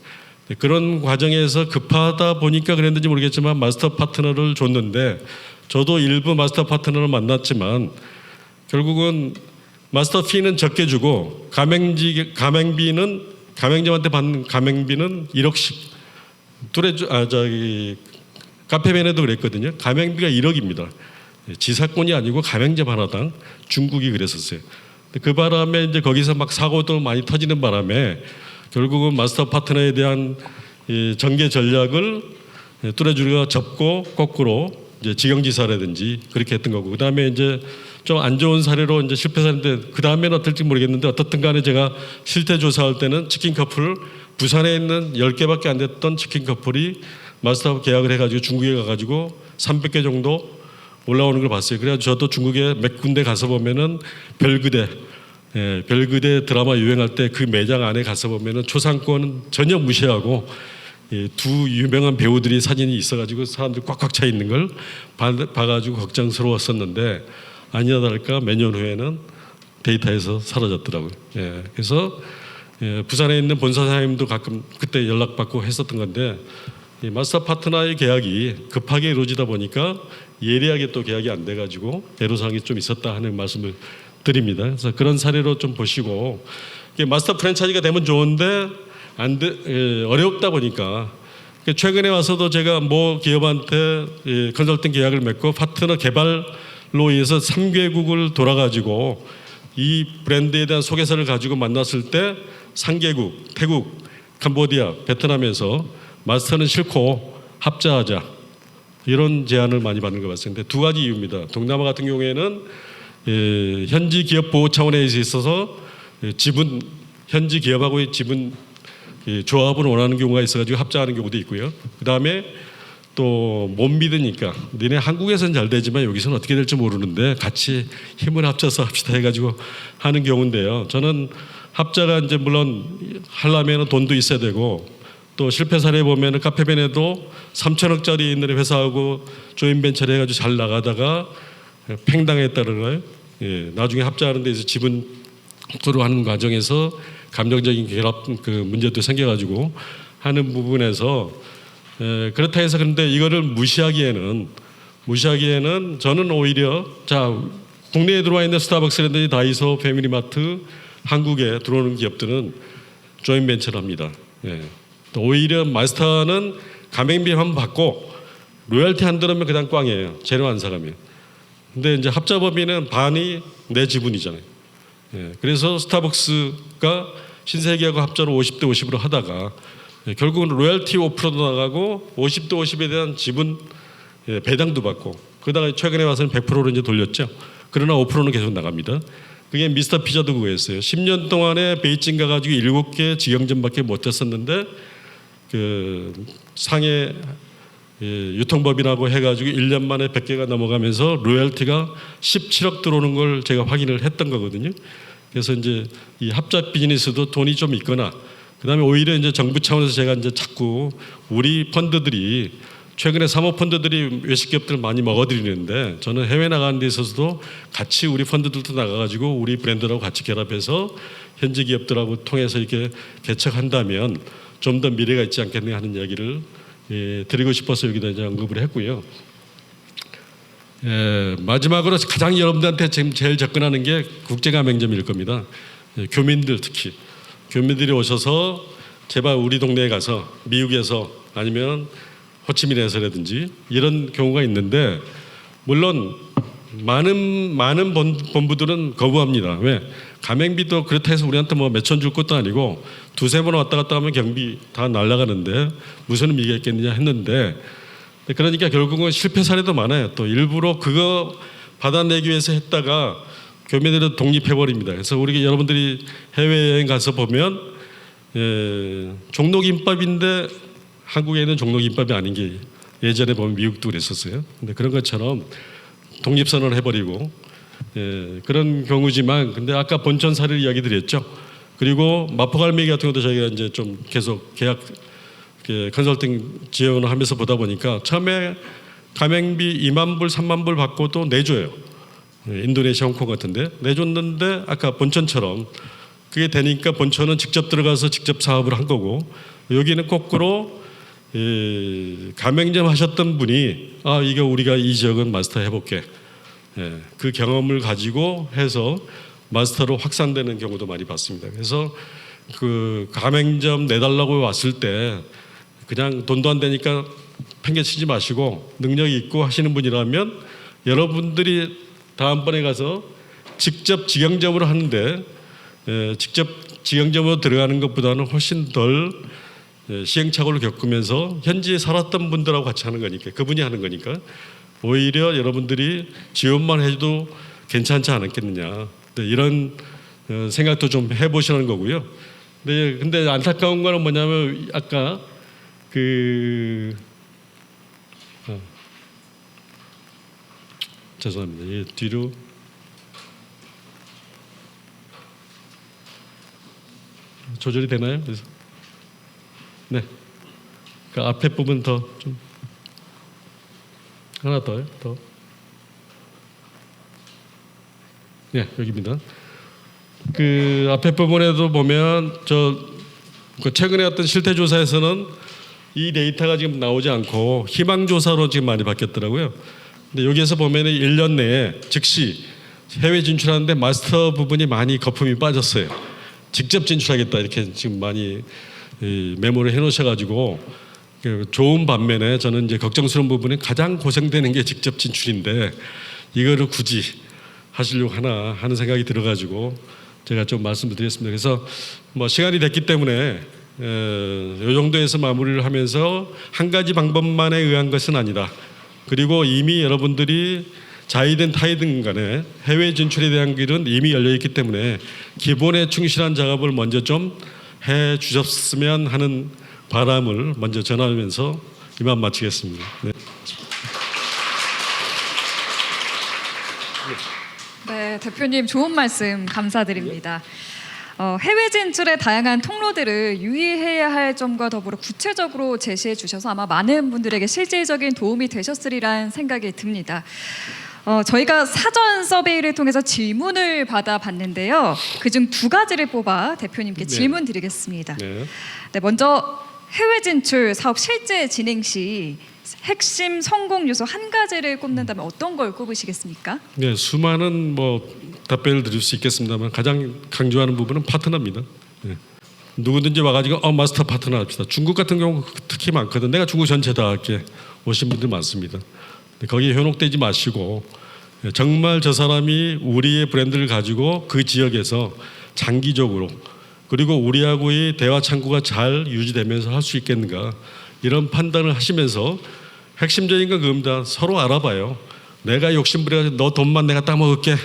[SPEAKER 1] 그런 과정에서 급하다 보니까 그랬는지 모르겠지만 마스터 파트너를 줬는데 저도 일부 마스터 파트너를 만났지만 결국은 마스터 피는 적게 주고 가맹점한테 받는 가맹비는 1억씩. 카페벤에도 그랬거든요. 가맹비가 1억입니다. 지사권이 아니고 가맹점 하나당 중국이 그랬었어요. 그 바람에 이제 거기서 막 사고도 많이 터지는 바람에 결국은 마스터 파트너에 대한 전개 전략을 뚜레쥬르가 접고 거꾸로 이제 지경지사라든지 그렇게 했던 거고, 그 다음에 이제 좀 안 좋은 사례로 이제 실패 사례인데 그 다음에는 어떨지 모르겠는데 어떻든 간에 제가 실태 조사할 때는 치킨 커플 부산에 있는 10개밖에 안 됐던 치킨 커플이 마스터 계약을 해가지고 중국에 가가지고 300개 정도 올라오는 걸 봤어요. 그래서 저도 중국에 몇 군데 가서 보면은 별그대 드라마 유행할 때 그 매장 안에 가서 보면은 초상권은 전혀 무시하고 두 유명한 배우들이 사진이 있어가지고 사람들 꽉꽉 차 있는 걸 봐가지고 걱정스러웠었는데 아니나 다를까 몇 년 후에는 데이터에서 사라졌더라고요. 그래서 부산에 있는 본사 사장님도 가끔 그때 연락받고 했었던 건데 마스터 파트너의 계약이 급하게 이루어지다 보니까 예리하게 또 계약이 안 돼가지고 애로사항이 좀 있었다 하는 말씀을 드립니다. 그래서 그런 사례로 좀 보시고 마스터 프랜차이즈가 되면 좋은데 어렵다 보니까 최근에 와서도 제가 모 기업한테 컨설팅 계약을 맺고 파트너 개발로 의해서 3개국을 돌아가지고 이 브랜드에 대한 소개서를 가지고 만났을 때 3개국 태국, 캄보디아, 베트남에서 마스터는 싫고 합자하자 이런 제안을 많이 받는 것 같습니다. 두 가지 이유입니다. 동남아 같은 경우에는 현지 기업 보호 차원에 있어서 현지 기업하고의 지분 조합을 원하는 경우가 있어가지고 합자하는 경우도 있고요. 그 다음에 또 못 믿으니까 너네 한국에서는 잘 되지만 여기서는 어떻게 될지 모르는데 같이 힘을 합쳐서 합시다 해가지고 하는 경우인데요. 저는 합자가 이제 물론 하려면 돈도 있어야 되고 또 실패 사례 보면은 카페벤에도 3천억짜리 있는 회사하고 조인벤처를 해가지고 잘 나가다가 팽당했다는 거예요. 나중에 합자하는 데서 지분 투로 하는 과정에서 감정적인 결합 문제도 생겨가지고 하는 부분에서 그렇다 해서 그런데 이거를 무시하기에는 저는 오히려 국내에 들어와 있는 스타벅스라든지 다이소, 패밀리마트, 한국에 들어오는 기업들은 조인벤처를 합니다. 또 오히려 마스터는 가맹비 한번 받고 로열티 안 들으면 그냥 꽝이에요. 재료 안 사가면. 근데 이제 합자법인은 반이 내 지분이잖아요. 그래서 스타벅스가 신세계하고 합자로 50대 50으로 하다가 결국은 로열티 5%도 나가고 50대 50에 대한 지분 배당도 받고 그러다가 최근에 와서는 100%로 이제 돌렸죠. 그러나 5%는 계속 나갑니다. 그게 미스터 피자도 그거였어요. 10년 동안에 베이징 가가지고 7개 직영점밖에 못 졌었는데 그 상해 유통법인하고 해가지고 1년 만에 100개가 넘어가면서 로열티가 17억 들어오는 걸 제가 확인을 했던 거거든요. 그래서 이제 이 합작 비즈니스도 돈이 좀 있거나 그다음에 오히려 이제 정부 차원에서 제가 이제 자꾸 우리 펀드들이 최근에 사모펀드들이 외식기업들 많이 먹어들이는데 저는 해외 나가는 데 있어서도 같이 우리 펀드들도 나가가지고 우리 브랜드라고 같이 결합해서 현지 기업들하고 통해서 이렇게 개척한다면 좀 더 미래가 있지 않겠냐 하는 이야기를 드리고 싶어서 여기다 이제 언급을 했고요. 마지막으로 가장 여러분들한테 지금 제일 접근하는 게 국제가맹점일 겁니다. 교민들 특히 교민들이 오셔서 제발 우리 동네에 가서 미국에서 아니면 호치민에서라든지 이런 경우가 있는데 물론 많은 본부들은 거부합니다. 왜? 가맹비도 그렇다 해서 우리한테 뭐 몇천 줄 것도 아니고 두세 번 왔다 갔다 하면 경비 다 날아가는데 무슨 의미가 있겠느냐 했는데 그러니까 결국은 실패 사례도 많아요. 또 일부러 그거 받아내기 위해서 했다가 교민들은 독립해버립니다. 그래서 우리 여러분들이 해외여행 가서 보면 종로김밥인데 한국에 있는 종로김밥이 아닌 게 예전에 보면 미국도 그랬었어요. 근데 그런 것처럼 독립선언을 해버리고 그런 경우지만 근데 아까 본천 사례를 이야기 드렸죠. 그리고 마포갈매기 같은 것도 저희가 이제 좀 계속 계약 컨설팅 지원을 하면서 보다 보니까 처음에 가맹비 2만 불, 3만 불 받고도 내줘요. 인도네시아, 홍콩 같은데 내줬는데 아까 본천처럼 그게 되니까 본천은 직접 들어가서 직접 사업을 한 거고 여기는 거꾸로 가맹점 하셨던 분이 이거 우리가 이 지역은 마스터 해볼게. 그 경험을 가지고 해서 마스터로 확산되는 경우도 많이 봤습니다. 그래서 그 가맹점 내달라고 왔을 때 그냥 돈도 안 되니까 팽개치지 마시고 능력이 있고 하시는 분이라면 여러분들이 다음번에 가서 직접 직영점으로 하는데 직접 직영점으로 들어가는 것보다는 훨씬 덜 시행착오를 겪으면서 현지에 살았던 분들하고 같이 하는 거니까, 그분이 하는 거니까 오히려 여러분들이 지원만 해도 괜찮지 않았겠느냐, 이런 생각도 좀 해보시는 거고요. 근데 안타까운 거는 뭐냐면 아까 죄송합니다. 뒤로 조절이 되나요? 그래서 네, 그 앞에 부분 더 좀 하나 더요. 더. 네, 여기입니다. 그 앞에 부분에도 보면 그 최근에 어떤 실태 조사에서는 이 데이터가 지금 나오지 않고 희망 조사로 지금 많이 바뀌었더라고요. 근데 여기에서 보면은 1년 내에 즉시 해외 진출하는데 마스터 부분이 많이 거품이 빠졌어요. 직접 진출하겠다 이렇게 지금 많이 메모를 해놓으셔가지고 좋은 반면에 저는 이제 걱정스러운 부분이 가장 고생되는 게 직접 진출인데 이거를 굳이 하시려고 하나 하는 생각이 들어가지고 제가 좀 말씀을 드렸습니다. 그래서 뭐 시간이 됐기 때문에 이 정도에서 마무리를 하면서 한 가지 방법만에 의한 것은 아니다. 그리고 이미 여러분들이 자이든 타이든 간에 해외 진출에 대한 길은 이미 열려있기 때문에 기본에 충실한 작업을 먼저 좀 해 주셨으면 하는 바람을 먼저 전하면서 이만 마치겠습니다. 네.
[SPEAKER 2] 네, 대표님 좋은 말씀 감사드립니다. 해외 진출의 다양한 통로들을 유의해야 할 점과 더불어 구체적으로 제시해 주셔서 아마 많은 분들에게 실질적인 도움이 되셨으리란 생각이 듭니다. 저희가 사전 서베이를 통해서 질문을 받아봤는데요. 그중 2가지를 뽑아 대표님께 질문 드리겠습니다.
[SPEAKER 1] 네.
[SPEAKER 2] 네, 먼저 해외 진출 사업 실제 진행 시 핵심 성공 요소 한 가지를 꼽는다면 어떤 걸 꼽으시겠습니까?
[SPEAKER 1] 네, 수많은 답변을 드릴 수 있겠습니다만 가장 강조하는 부분은 파트너입니다. 네. 누구든지 와가지고 마스터 파트너 합시다. 중국 같은 경우 특히 많거든. 내가 중국 전체 다 할게 오신 분들 많습니다. 거기에 현혹되지 마시고 정말 저 사람이 우리의 브랜드를 가지고 그 지역에서 장기적으로 그리고 우리하고의 대화 창구가 잘 유지되면서 할 수 있겠는가, 이런 판단을 하시면서 핵심적인 건 그겁니다. 서로 알아봐요. 내가 욕심부려서 너 돈만 내가 따먹을게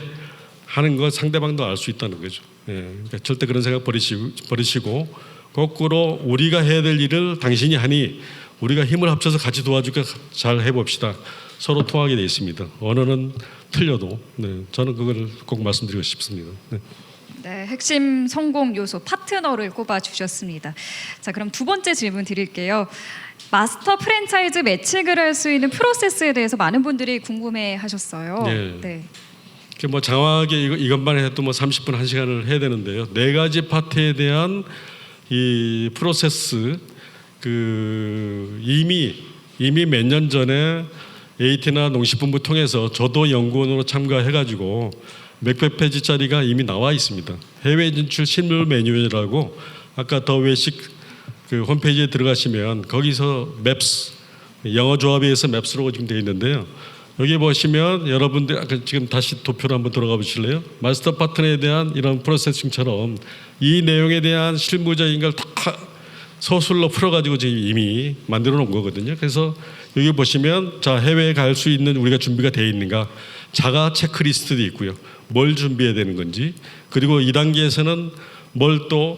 [SPEAKER 1] 하는 거 상대방도 알 수 있다는 거죠. 그러니까 절대 그런 생각 버리시고 거꾸로 우리가 해야 될 일을 당신이 하니 우리가 힘을 합쳐서 같이 도와줄게, 잘 해봅시다. 서로 통하게 되어 있습니다. 언어는 틀려도 저는 그걸 꼭 말씀드리고 싶습니다.
[SPEAKER 2] 네, 핵심 성공 요소 파트너를 꼽아 주셨습니다. 자, 그럼 2번째 질문 드릴게요. 마스터 프랜차이즈 매칭을 할 수 있는 프로세스에 대해서 많은 분들이 궁금해하셨어요.
[SPEAKER 1] 네. 장황하게 이것만 해도 30분 1시간을 해야 되는데요. 4가지 파트에 대한 이 프로세스 이미 몇 년 전에 AT나 농식품부 통해서 저도 연구원으로 참가해가지고 몇백 페이지짜리가 이미 나와 있습니다. 해외 진출 실물 매뉴얼이라고 아까 더 외식 홈페이지에 들어가시면 거기서 맵스, 영어 조합에서 맵스로 지금 되어 있는데요. 여기 보시면 여러분들 지금 다시 도표로 한번 돌아가 보실래요? 마스터 파트너에 대한 이런 프로세싱처럼 이 내용에 대한 실무적인 걸 다 서술로 풀어가지고 지금 이미 만들어 놓은 거거든요. 그래서 여기 보시면 자, 해외에 갈 수 있는 우리가 준비가 되어 있는가, 자가 체크리스트도 있고요. 뭘 준비해야 되는 건지, 그리고 2단계에서는 뭘 또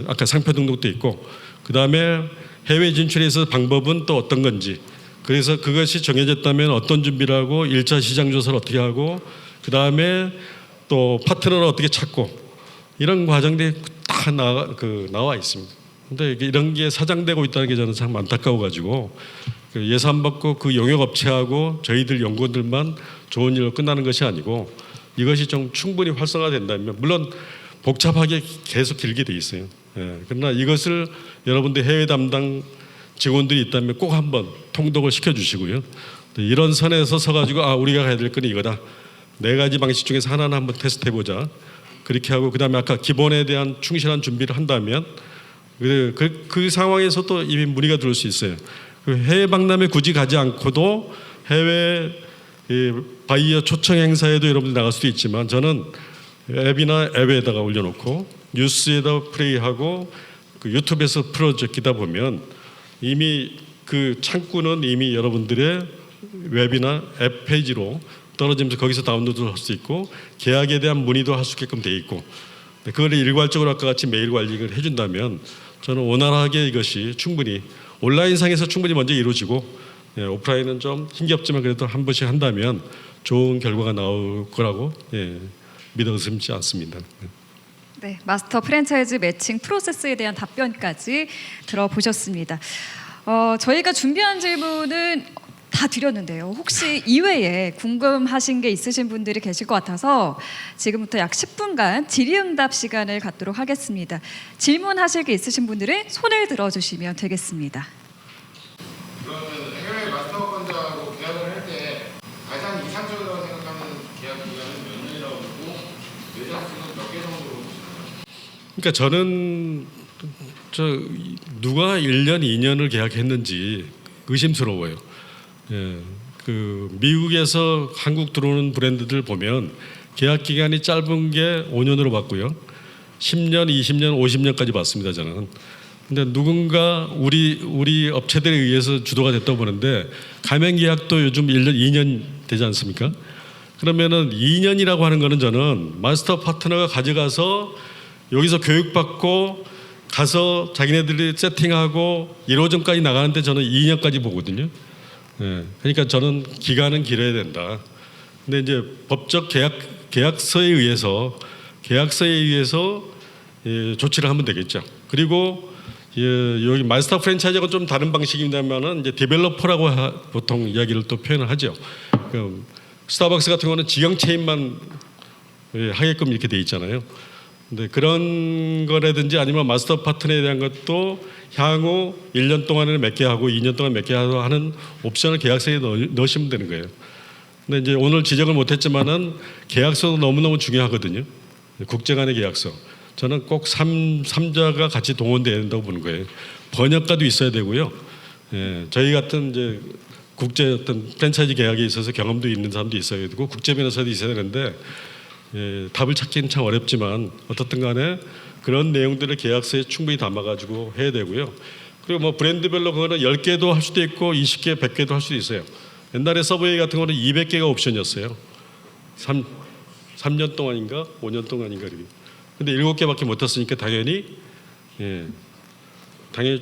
[SPEAKER 1] 아까 상표 등록도 있고, 그 다음에 해외 진출에서 방법은 또 어떤 건지, 그래서 그것이 정해졌다면 어떤 준비를 하고 1차 시장 조사를 어떻게 하고, 그 다음에 또 파트너를 어떻게 찾고, 이런 과정들이 다 나와 있습니다. 근데 이런 게 사장되고 있다는 게 저는 참 안타까워가지고 예산 받고 그 용역업체하고 저희들 연구원들만 좋은 일로 끝나는 것이 아니고 이것이 좀 충분히 활성화된다면, 물론 복잡하게 계속 길게 돼 있어요. 그러나 이것을 여러분들 해외 담당 직원들이 있다면 꼭 한번 통독을 시켜주시고요. 이런 선에서 서가지고 우리가 가야 될 건 이거다. 4가지 방식 중에서 하나는 한번 테스트해보자 그렇게 하고 그다음에 아까 기본에 대한 충실한 준비를 한다면 그 상황에서도 이미 문의가 들어올 수 있어요. 그 해외 박람회 굳이 가지 않고도 해외 바이어 초청 행사에도 여러분들 나갈 수도 있지만 저는 앱이나 앱에다가 올려놓고 뉴스에다 플레이하고 그 유튜브에서 풀어지다 보면 이미 그 창구는 이미 여러분들의 웹이나 앱 페이지로 떨어지면서 거기서 다운로드를 할 수 있고 계약에 대한 문의도 할 수 있게끔 돼 있고 그걸 일괄적으로 아까 같이 메일 관리를 해준다면 저는 원활하게 이것이 충분히 온라인상에서 충분히 먼저 이루어지고 오프라인은 좀 힘겹지만 그래도 한 번씩 한다면 좋은 결과가 나올 거라고 믿어 의심치 않습니다.
[SPEAKER 2] 네, 마스터 프랜차이즈 매칭 프로세스에 대한 답변까지 들어보셨습니다. 저희가 준비한 질문은 다 드렸는데요. 혹시 이외에 궁금하신 게 있으신 분들이 계실 것 같아서 지금부터 약 10분간 질의응답 시간을 갖도록 하겠습니다. 질문하실 게 있으신 분들은 손을 들어주시면 되겠습니다.
[SPEAKER 3] 그러면 해외 마스터권자로 계약을 할 때 가장 이상적이라고 생각하는 계약 기간은 몇 년이라고 보고 예상 수는 몇 개 정도로 보시나요?
[SPEAKER 1] 그러니까 저는 누가 1년, 2년을 계약했는지 의심스러워요. 그 미국에서 한국 들어오는 브랜드들 보면 계약 기간이 짧은 게 5년으로 봤고요. 10년, 20년, 50년까지 봤습니다, 저는. 근데 누군가 우리 업체들에 의해서 주도가 됐다고 보는데 가맹 계약도 요즘 1년, 2년 되지 않습니까? 그러면은 2년이라고 하는 거는 저는 마스터 파트너가 가져가서 여기서 교육받고 가서 자기네들이 세팅하고 1호점까지 나가는데 저는 2년까지 보거든요. 그러니까 저는 기간은 길어야 된다. 근데 이제 법적 계약서에 의해서 조치를 하면 되겠죠. 그리고 여기 마스터 프랜차이즈가 좀 다른 방식입니다만은 이제 디벨로퍼라고 보통 이야기를 또 표현을 하죠. 스타벅스 같은 경우는 직영 체인만 하게끔 이렇게 돼 있잖아요. 근데 그런 거라든지 아니면 마스터 파트너에 대한 것도 향후 1년 동안에는 몇 개 하고 2년 동안 몇 개 하는 옵션을 계약서에 넣으시면 되는 거예요. 근데 이제 오늘 지적을 못했지만은 계약서도 너무너무 중요하거든요. 국제 간의 계약서. 저는 꼭 3자가 같이 동원돼야 된다고 보는 거예요. 번역가도 있어야 되고요. 저희 같은 이제 국제 어떤 프랜차이즈 계약에 있어서 경험도 있는 사람도 있어야 되고 국제 변호사도 있어야 되는데 답을 찾기는 참 어렵지만 어떻든 간에 그런 내용들을 계약서에 충분히 담아가지고 해야 되고요. 그리고 뭐 브랜드별로 그거는 10개도 할 수도 있고 20개, 100개도 할 수도 있어요. 옛날에 서브웨이 같은 거는 200개가 옵션이었어요. 3년 동안인가 5년 동안인가 이렇게. 근데 7개밖에 못 탔으니까 당연히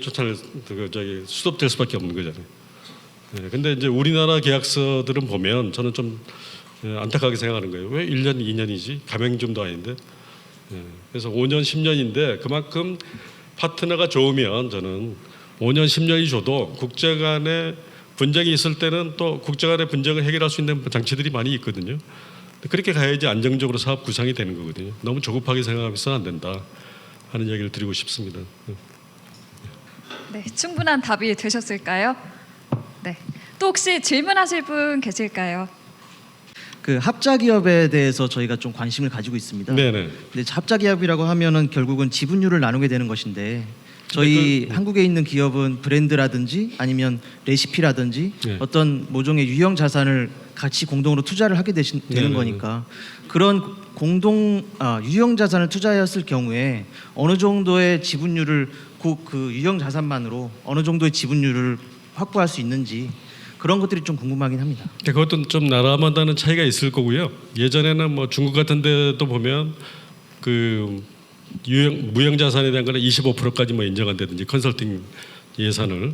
[SPEAKER 1] 쫓아낼 수습될 수밖에 없는 거잖아요. 근데 이제 우리나라 계약서들은 보면 저는 좀 안타깝게 생각하는 거예요. 왜 1년, 2년이지? 가맹점도 아닌데. 그래서 5년, 10년인데 그만큼 파트너가 좋으면 저는 5년, 10년이 줘도 국제 간에 분쟁이 있을 때는 또 국제 간의 분쟁을 해결할 수 있는 장치들이 많이 있거든요. 그렇게 가야지 안정적으로 사업 구상이 되는 거거든요. 너무 조급하게 생각하면서 안 된다 하는 얘기를 드리고 싶습니다.
[SPEAKER 2] 네, 충분한 답이 되셨을까요? 네. 또 혹시 질문하실 분 계실까요?
[SPEAKER 4] 그 합자 기업에 대해서 저희가 좀 관심을 가지고 있습니다.
[SPEAKER 1] 네네.
[SPEAKER 4] 근데 합자 기업이라고 하면은 결국은 지분율을 나누게 되는 것인데 저희 한국에 있는 기업은 브랜드라든지 아니면 레시피라든지
[SPEAKER 1] 네.
[SPEAKER 4] 어떤 모종의 유형 자산을 같이 공동으로 투자를 하게 되는
[SPEAKER 1] 네네.
[SPEAKER 4] 거니까 그런 유형 자산을 투자했을 경우에 어느 정도의 지분율을 그 유형 자산만으로 어느 정도의 지분율을 확보할 수 있는지 그런 것들이 좀 궁금하긴 합니다.
[SPEAKER 1] 그것도 좀 나라마다는 차이가 있을 거고요. 예전에는 뭐 중국 같은 데도 보면 그 무형 자산에 대한 거는 25%까지 뭐 인정한다든지 컨설팅 예산을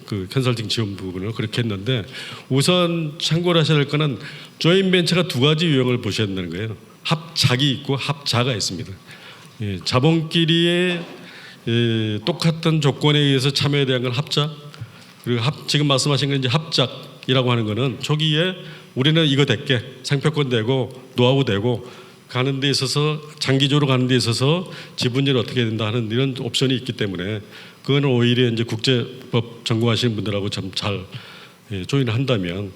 [SPEAKER 1] 그 컨설팅 지원 부분을 그렇게 했는데 우선 참고를 하셔야 될 거는 조인 벤처가 두 가지 유형을 보셔야 된다는 거예요. 합작이 있고 합자가 있습니다. 자본끼리의 똑같은 조건에 의해서 참여에 대한 건 합작, 그리고 지금 말씀하신 건 이제 합작이라고 하는 거는 초기에 우리는 이거 될게 상표권 되고 노하우 되고 가는 데 있어서 장기적으로 가는 데 있어서 지분율이 어떻게 된다 하는 이런 옵션이 있기 때문에 그거는 오히려 이제 국제법 전공하시는 분들하고 참 잘 조인을 한다면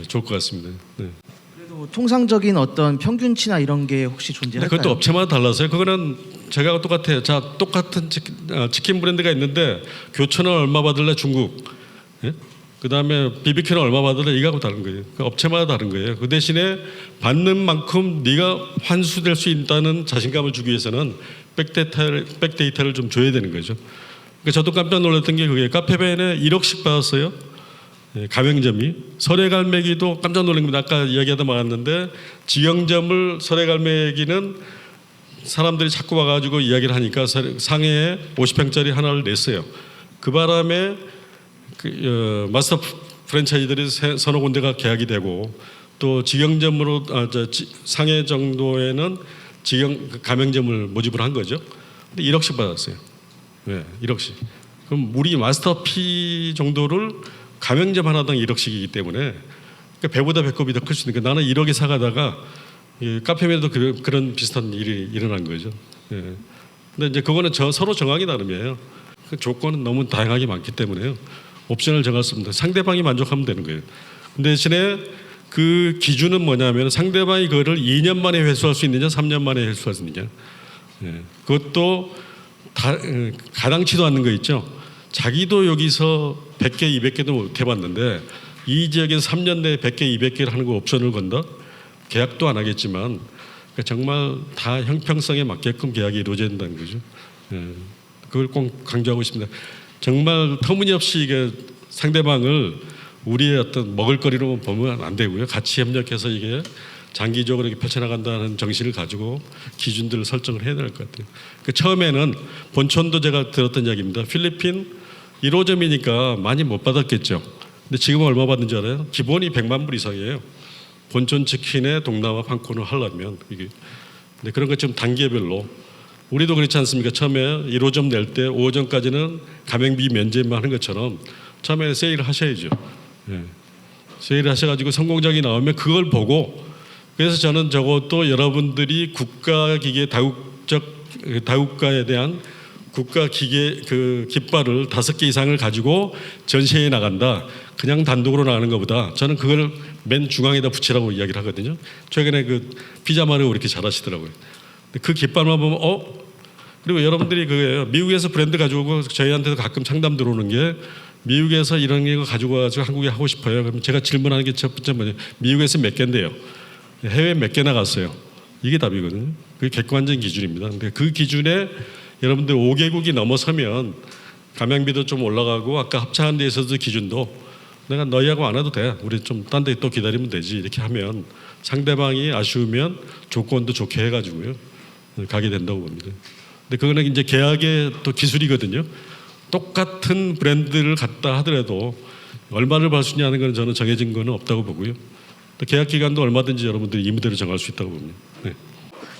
[SPEAKER 1] 좋을 것 같습니다. 네.
[SPEAKER 4] 그래도 뭐 통상적인 어떤 평균치나 이런 게 혹시
[SPEAKER 1] 근데
[SPEAKER 4] 존재할까요?
[SPEAKER 1] 그것도 업체마다 달라서요. 그거는 제가 똑같아요. 자, 똑같은 치킨 브랜드가 있는데 교촌은 얼마 받을래 중국, 예? 그다음에 BBQ는 얼마 받을래 이거하고 다른 거예요. 그 업체마다 다른 거예요. 그 대신에 받는 만큼 네가 환수될 수 있다는 자신감을 주기 위해서는 백데이터를 좀 줘야 되는 거죠. 그러니까 저도 깜짝 놀랐던 게 그게 카페베네 1억씩 받았어요. 예, 가맹점이 설해갈매기도 깜짝 놀란 겁니다. 아까 이야기하다 말았는데 직영점을 설해갈매기는 사람들이 자꾸 와가지고 이야기를 하니까 상해에 50평짜리 하나를 냈어요. 그 바람에 마스터 프랜차이즈들이 서너 군데가 계약이 되고 또 직영점으로 상해 정도에는 가맹점을 모집을 한 거죠. 근데 1억씩 받았어요. 네, 1억씩. 그럼 우리 마스터 피 정도를 가맹점 하나당 1억씩이기 때문에 그러니까 배보다 배꼽이 더 클 수 있는. 나는 1억에 사가다가 카페에도 그런 비슷한 일이 일어난 거죠. 예. 근데 이제 그거는 서로 정하기 나름이에요. 그 조건은 너무 다양하게 많기 때문에요. 옵션을 정할 수 없는데 상대방이 만족하면 되는 거예요. 근데 대신에 그 기준은 뭐냐면 상대방이 그거를 2년 만에 회수할 수 있느냐, 3년 만에 회수할 수 있느냐. 예. 그것도 가당치도 않는 거 있죠. 자기도 여기서 100개, 200개도 못 해봤는데 이 지역에서 3년 내에 100개, 200개를 하는 거 옵션을 건다? 계약도 안 하겠지만 정말 다 형평성에 맞게끔 계약이 이루어져야 된다는 거죠. 예. 그걸 꼭 강조하고 있습니다. 정말 터무니없이 이게 상대방을 우리의 어떤 먹을거리로 보면 안 되고요. 같이 협력해서 이게 장기적으로 이렇게 펼쳐나간다는 정신을 가지고 기준들을 설정을 해야 될 것 같아요. 그 처음에는 본촌도 제가 들었던 이야기입니다. 필리핀 1호점이니까 많이 못 받았겠죠. 근데 지금은 얼마 받는지 알아요? 기본이 100만 불 이상이에요. 본촌 치킨의 동남아 판권을 하려면 이게. 근데 그런 것 좀 단계별로 우리도 그렇지 않습니까? 처음에 1호점 낼 때 5호점까지는 가맹비 면제만 하는 것처럼 처음에 세일을 하셔야죠. 예. 세일을 하셔가지고 성공작이 나오면 그걸 보고 그래서 저는 적어도 여러분들이 국가기계 다국가에 대한 국가기계 그 깃발을 5개 이상을 가지고 전시회에 나간다. 그냥 단독으로 나가는 것보다 저는 그걸 맨 중앙에다 붙이라고 이야기를 하거든요. 최근에 그 피자마르 이렇게 잘하시더라고요. 그 깃발만 보면 그리고 여러분들이 그거예요. 미국에서 브랜드 가지고 저희한테도 가끔 상담 들어오는 게 미국에서 이런 거 가지고 와서 한국에 하고 싶어요. 그럼 제가 질문하는 게 첫 번째 뭐냐? 미국에서 몇 개인데요. 해외 몇 개나 갔어요. 이게 답이거든요. 그게 객관적인 기준입니다. 근데 그 기준에 여러분들 5개국이 넘어서면 가맹비도 좀 올라가고 아까 합창한 데에서도 기준도 내가 너희하고 안 해도 돼. 우리 좀 딴 데 또 기다리면 되지. 이렇게 하면 상대방이 아쉬우면 조건도 좋게 해가지고요. 가게 된다고 봅니다. 근데 그거는 이제 계약의 또 기술이거든요. 똑같은 브랜드를 갖다 하더라도 얼마를 받을 수 있냐는 건 저는 정해진 거는 없다고 보고요. 또 계약 기간도 얼마든지 여러분들이 임의대로 정할 수 있다고 봅니다. 네.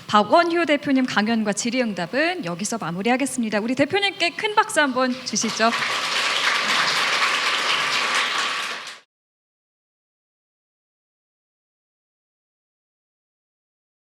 [SPEAKER 2] 박원효 대표님 강연과 질의응답은 여기서 마무리하겠습니다. 우리 대표님께 큰 박수 한번 주시죠.